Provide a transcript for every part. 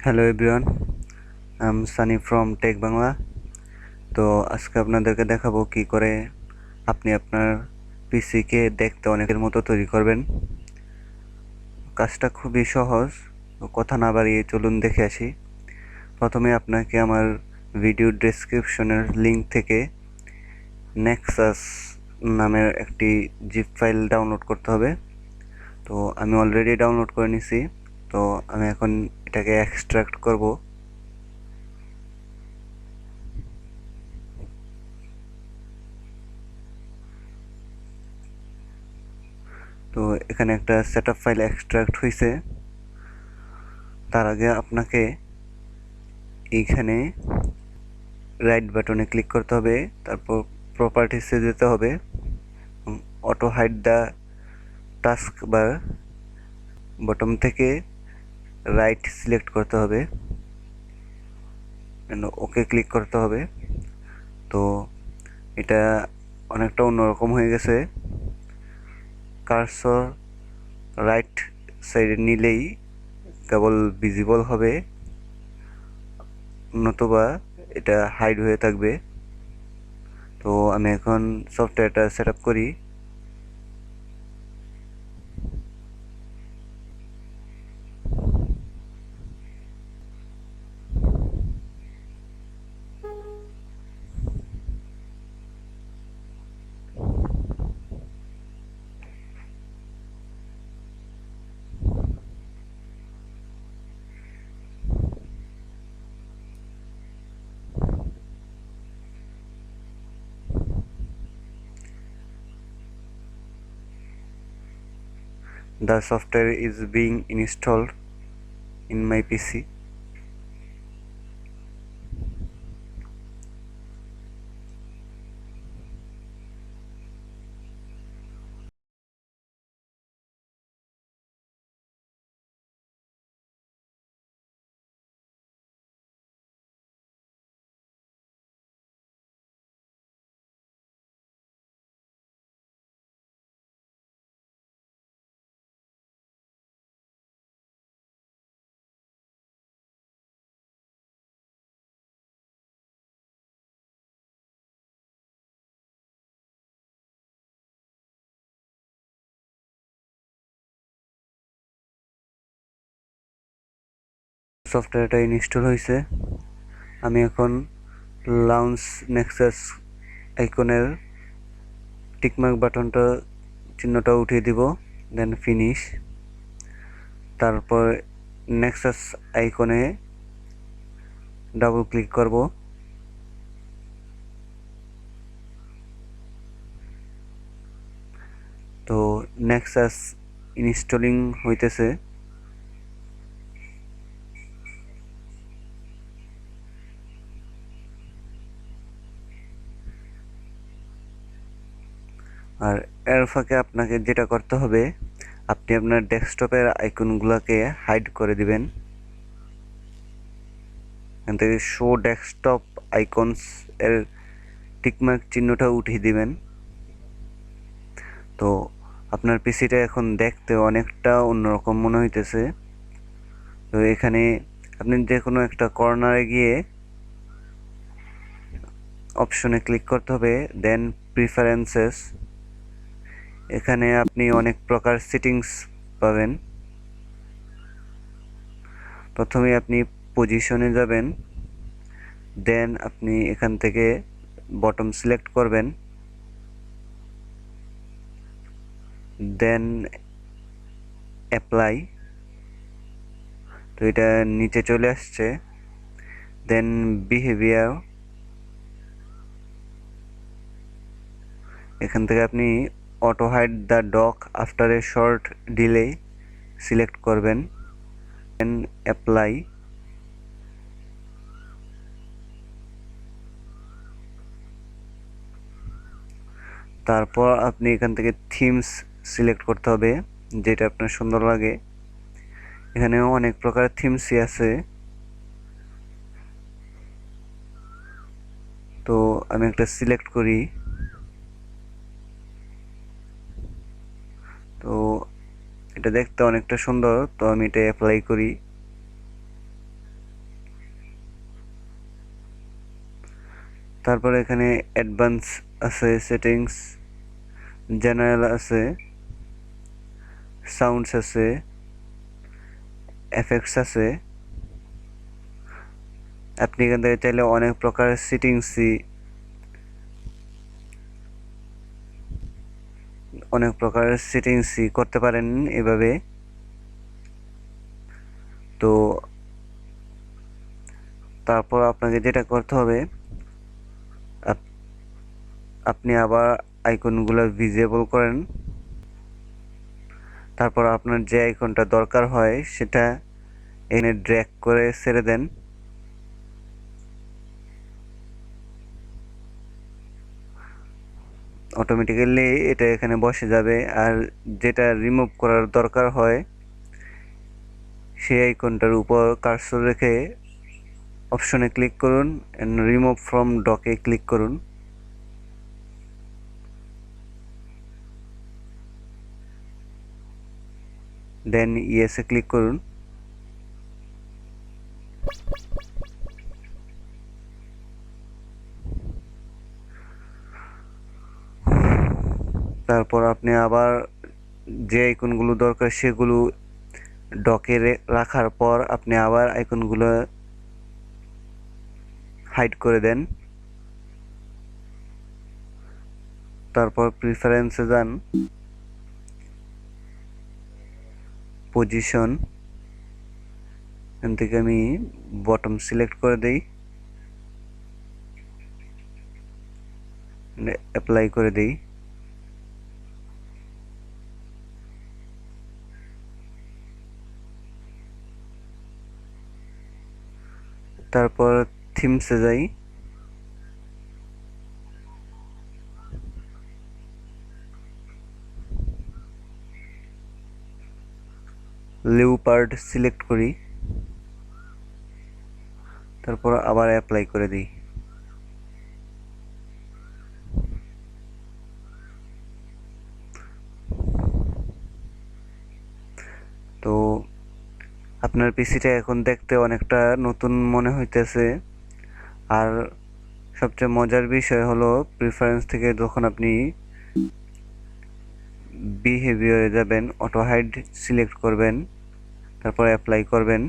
Hello everyone, I am Sunny from Tech Bangla. তো আজকে আপনাদেরকে দেখাবো কি করে আপনি আপনার পিসিকে দেখতে অনেকের মতো তৈরি করবেন। কাজটা খুবই সহজ। তো কথা না বাড়িয়ে চলুন দেখে আসি। প্রথমে আপনাকে আমার ভিডিও ডেসক্রিপশনের লিঙ্ক থেকে নেক্সাস নামের একটি জিপ ফাইল ডাউনলোড করতে হবে। তো আমি অলরেডি ডাউনলোড করে নিছি। তো আমি এখন এটাকে এক্সট্রাক্ট করব। তো এখানে একটা সেটআপ ফাইল এক্সট্রাক্ট হয়েছে। তার আগে আপনাকে এইখানে রাইট বাটনে ক্লিক করতে হবে, তারপর প্রপার্টিসে যেতে হবে, auto hide the task bar bottom থেকে রাইট সিলেক্ট করতে হবে, ওকে ক্লিক করতে হবে। তো এটা অনেকটা অন্যরকম হয়ে গেছে। কার্সর রাইট সাইডে নিলেই কেবল ভিজিবল হবে, নতুবা এটা হাইড হয়ে থাকবে। তো আমি এখন সফটওয়্যারটা সেট আপ করি। The software is being installed in my PC. সফটওয়্যারটা ইনস্টল হয়েছে। আমি এখন লঞ্চ নেক্সাস আইকনের টিকমার্ক বাটনটা চিহ্নটা উঠিয়ে দিব, দেন ফিনিশ। তারপর নেক্সাস আইকনে ডাবল ক্লিক করব। তো নেক্সাস ইনস্টলিং হইতেছে। আর এর ফাঁকে আপনাকে যেটা করতে হবে, আপনি আপনার ডেস্কটপের আইকনগুলোকে হাইড করে দিবেন। এখান থেকে শো ডেস্কটপ আইকনস এর টিকমার্ক চিহ্নটা উঠিয়ে দিবেন। তো আপনার পিসিটা এখন দেখতে অনেকটা অন্যরকম মনে হইতেছে। তো এখানে আপনি যে কোনো একটা কর্নারে গিয়ে অপশনে ক্লিক করতে হবে, দেন প্রিফারেন্সেস। এখানে আপনি অনেক প্রকার সেটিংস পাবেন। প্রথমে আপনি পজিশনে যাবেন, দেন আপনি এখান থেকে বটম সিলেক্ট করবেন, দেন অ্যাপ্লাই। তো এটা নিচে চলে আসছে। দেন বিহেভিয়ার, এখান থেকে আপনি auto hide the dock after a short delay select করবেন, দেন অ্যাপ্লাই। তারপর আপনি এখান থেকে থিমস সিলেক্ট করতে হবে, যেটা আপনার সুন্দর লাগে। এখানেও অনেক প্রকার থিমসই আছে। তো আমি একটা সিলেক্ট করি। তো এটা দেখতে অনেকটা সুন্দর, তো আমি এটা অ্যাপ্লাই করি। তারপর এখানে অ্যাডভান্স আছে, সেটিংস, জেনারেল আছে, সাউন্ডস আছে, এফেক্টস আছে। আপনি এখান থেকে চাইলে অনেক প্রকারের সেটিংসই করতে পারেন এভাবে। তো তারপর আপনাকে যেটা করতে হবে, আপনি আবার আইকনগুলো ভিজিবল করেন। তারপর আপনার যে আইকনটা দরকার হয় সেটা এখানে ড্র্যাগ করে ছেড়ে দেন। অটোমেটিক্যালি এটা এখানে বসে যাবে। আর যেটা রিমুভ করার দরকার হয় সেই আইকনটার উপর কার্সর রেখে অপশনে ক্লিক করুন এন্ড রিমুভ ফ্রম ডকে ক্লিক করুন। দেন ইয়েসে ক্লিক করুন। তারপর আপনি আবার যে আইকনগুলো দরকার সেগুলো ডকে রাখার পর আপনি আবার আইকনগুলো হাইড করে দেন। তারপর প্রিফারেন্সে যান, পজিশন, এখান থেকে আমি বটম সিলেক্ট করে দেই, অ্যাপ্লাই করে দেই। তারপর থিমসে যাই, লিওপার্ড সিলেক্ট করি, তারপর আবার অ্যাপ্লাই করে দিই। তো আপনার পিসিটা এখন দেখতে অনেকটা নতুন মনে হইতেছে। আর সবচেয়ে মজার বিষয় হলো প্রিফারেন্স থেকে যখন আপনি বিহেভিয়ারে যাবেন, অটো হাইড সিলেক্ট করবেন, তারপর অ্যাপ্লাই করবেন।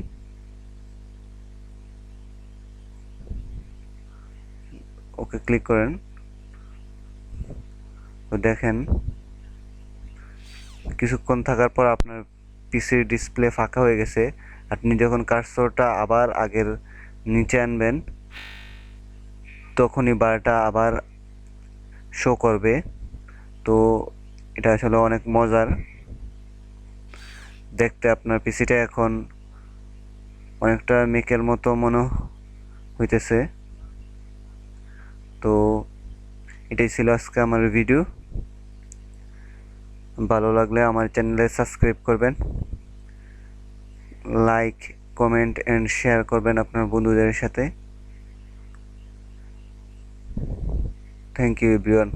ওকে ক্লিক করেন। তো দেখেন কিছুক্ষণ থাকার পর আপনার পিসির ডিসপ্লে ফাঁকা হয়ে গেছে। আপনি যখন কার্সরটা আবার আগের নিচে আনবেন তখনই বারটা আবার শো করবে। তো এটা আসলে অনেক মজার দেখতে। আপনার পিসিটা এখন অনেকটা মেকের মতো মনে হইতেছে। তো এটাই ছিল আজকে আমার ভিডিও। ভালো লাগলে আমার চ্যানেলে সাবস্ক্রাইব করবেন, লাইক, কমেন্ট এন্ড শেয়ার করবেন আপনার বন্ধুদের সাথে। Thank you everyone.